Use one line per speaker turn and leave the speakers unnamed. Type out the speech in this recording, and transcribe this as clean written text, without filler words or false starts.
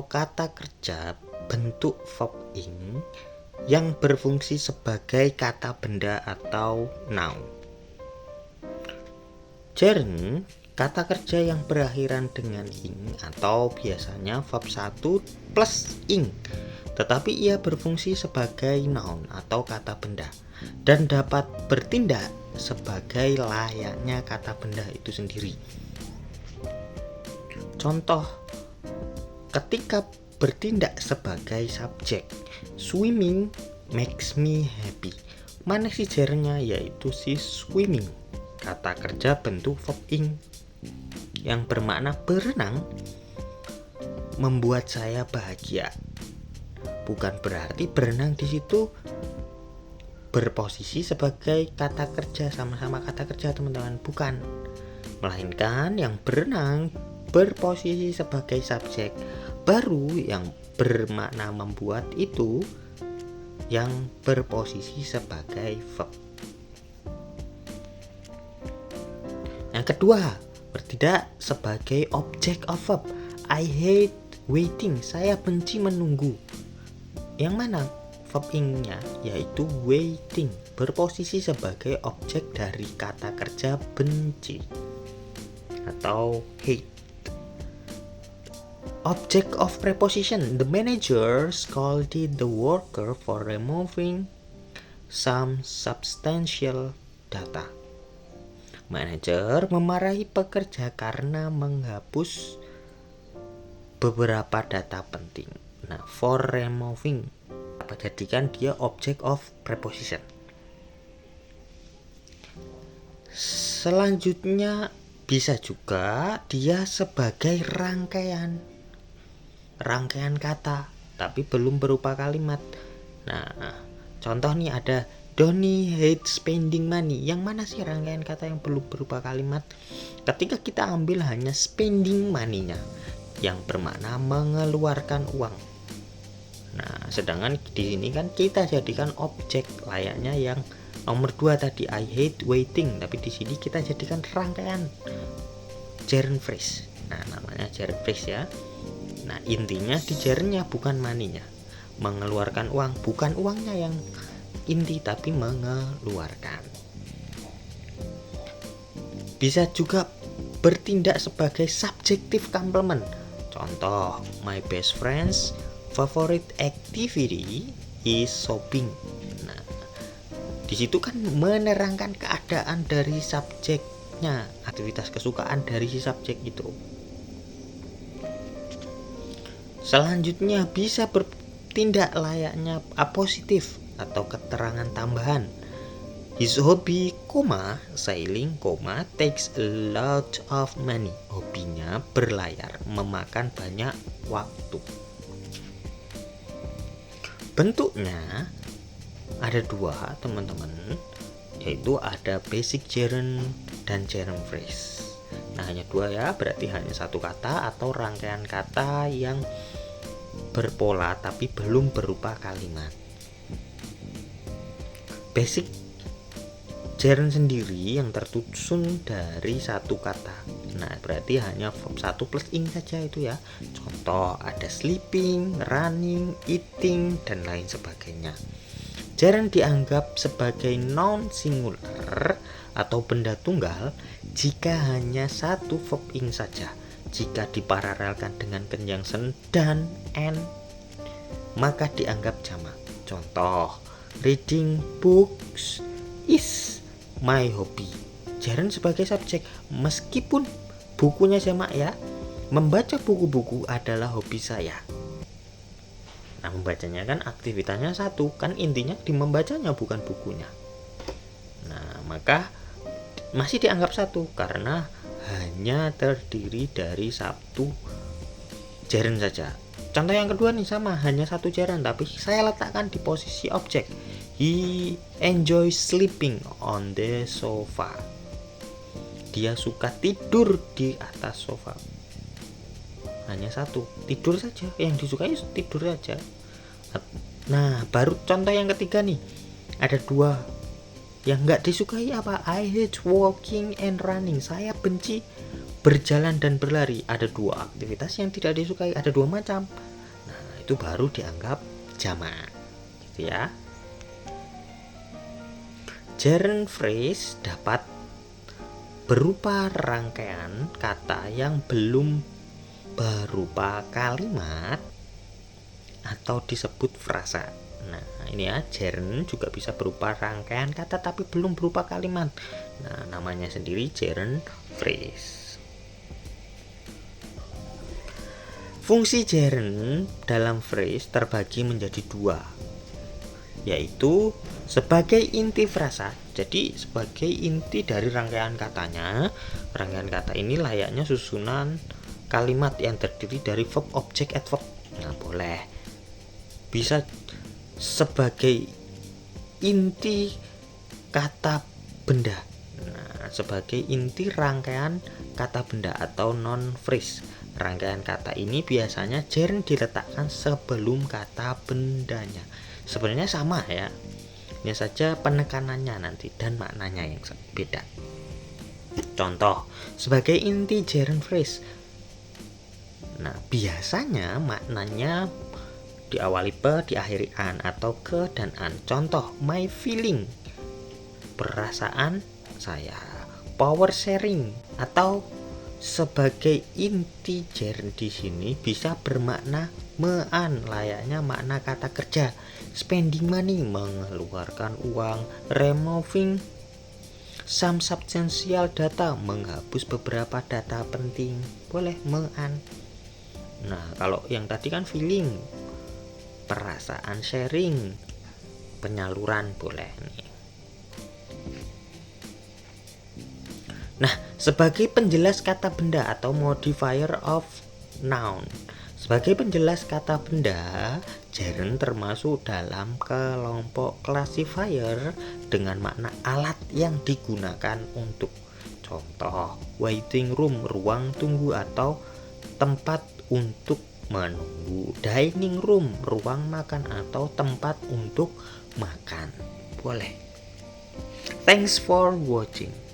atau kata kerja bentuk verb ing yang berfungsi sebagai kata benda atau noun. Gerund, kata kerja yang berakhiran dengan ing atau biasanya verb 1 plus ing, tetapi ia berfungsi sebagai noun atau kata benda dan dapat bertindak sebagai layaknya kata benda itu sendiri. Contoh, ketika bertindak sebagai subjek, swimming makes me happy. Mana si gerundnya, yaitu si swimming, kata kerja bentuk verb ing yang bermakna berenang membuat saya bahagia. Bukan berarti berenang di situ berposisi sebagai kata kerja, sama-sama kata kerja teman-teman, bukan. Melainkan yang berenang berposisi sebagai subjek, baru yang bermakna membuat itu yang berposisi sebagai verb. Yang kedua, bertindak sebagai object of verb. I hate waiting, saya benci menunggu. Yang mana verb ing-nya, yaitu waiting, berposisi sebagai objek dari kata kerja benci atau hate. Object of preposition, the manager scolded the worker for removing some substantial data. Manajer memarahi pekerja karena menghapus beberapa data penting. Nah, for removing, jadikan dia object of preposition. Selanjutnya bisa juga dia sebagai rangkaian kata, tapi belum berupa kalimat. Nah, contoh nih ada Donny hates spending money. Yang mana sih rangkaian kata yang belum berupa kalimat? Ketika kita ambil hanya spending money-nya, yang bermakna mengeluarkan uang. Nah, sedangkan di sini kan kita jadikan objek layaknya yang nomor 2 tadi, I hate waiting, tapi di sini kita jadikan rangkaian gerund phrase. Nah, namanya gerund phrase ya. Nah, intinya di gerundnya bukan money-nya. Mengeluarkan uang, bukan uangnya yang inti, tapi mengeluarkan. Bisa juga bertindak sebagai subjective complement. Contoh, my best friend's favorite activity is shopping. Nah, di situ kan menerangkan keadaan dari subjeknya, aktivitas kesukaan dari si subjek itu. Selanjutnya bisa bertindak layaknya apositif atau keterangan tambahan. His hobby, sailing, takes a lot of money. Hobinya berlayar, memakan banyak waktu. Bentuknya ada 2 teman-teman, yaitu ada basic gerund dan gerund phrase. Nah, hanya 2 ya, berarti hanya satu kata atau rangkaian kata yang berpola tapi belum berupa kalimat. Basic gerund sendiri yang tersusun dari satu kata. Nah, berarti hanya verb 1 plus ing saja itu ya. Contoh, ada sleeping, running, eating, dan lain sebagainya. Gerund dianggap sebagai noun singular atau benda tunggal jika hanya satu verb ing saja. Jika diparalelkan dengan conjunction dan and, maka dianggap jamak. Contoh, reading books is my hobby. Gerund sebagai subjek, meskipun bukunya jamak ya. Membaca buku-buku adalah hobi saya. Nah, membacanya kan aktivitasnya satu, kan intinya di membacanya bukan bukunya. Nah, maka masih dianggap satu karena hanya terdiri dari satu gerund saja. Contoh yang kedua nih sama, hanya satu gerund tapi saya letakkan di posisi objek. He enjoys sleeping on the sofa. Dia suka tidur di atas sofa. Hanya satu, tidur saja. Yang disukai tidur saja. Nah, baru contoh yang ketiga nih. Ada 2 yang nggak disukai apa? I hate walking and running. Saya benci berjalan dan berlari. Ada 2 aktivitas yang tidak disukai. Ada 2 macam. itu baru dianggap jamak, gitu ya. Gerund phrase dapat berupa rangkaian kata yang belum berupa kalimat atau disebut frasa. Nah, ini ya, gerund juga bisa berupa rangkaian kata tapi belum berupa kalimat. Nah, namanya sendiri gerund phrase. Fungsi gerund dalam phrase terbagi menjadi dua, yaitu sebagai inti frasa. Jadi sebagai inti dari rangkaian katanya. Rangkaian kata ini layaknya susunan kalimat yang terdiri dari verb, object, adverb. Nah, boleh bisa sebagai inti kata benda. Nah, sebagai inti rangkaian kata benda atau non phrase. Rangkaian kata ini biasanya gerund diletakkan sebelum kata bendanya. Sebenarnya sama ya, hanya saja penekanannya nanti dan maknanya yang beda. Contoh, sebagai inti gerund phrase. Nah, biasanya maknanya diawali pe, diakhiri an atau ke dan an. Contoh, my feeling, perasaan saya. Power sharing, atau sebagai inti gerund di sini bisa bermakna mean, layaknya makna kata kerja. Spending money, mengeluarkan uang. Removing some substantial data, menghapus beberapa data penting. Boleh mean. Nah, kalau yang tadi kan feeling, perasaan, sharing, penyaluran, boleh nih. Nah, sebagai penjelas kata benda atau modifier of noun. Sebagai penjelas kata benda, gerund termasuk dalam kelompok classifier dengan makna alat yang digunakan untuk. Contoh, waiting room, ruang tunggu atau tempat untuk menunggu. Dining room, ruang makan atau tempat untuk makan. Boleh. Thanks for watching.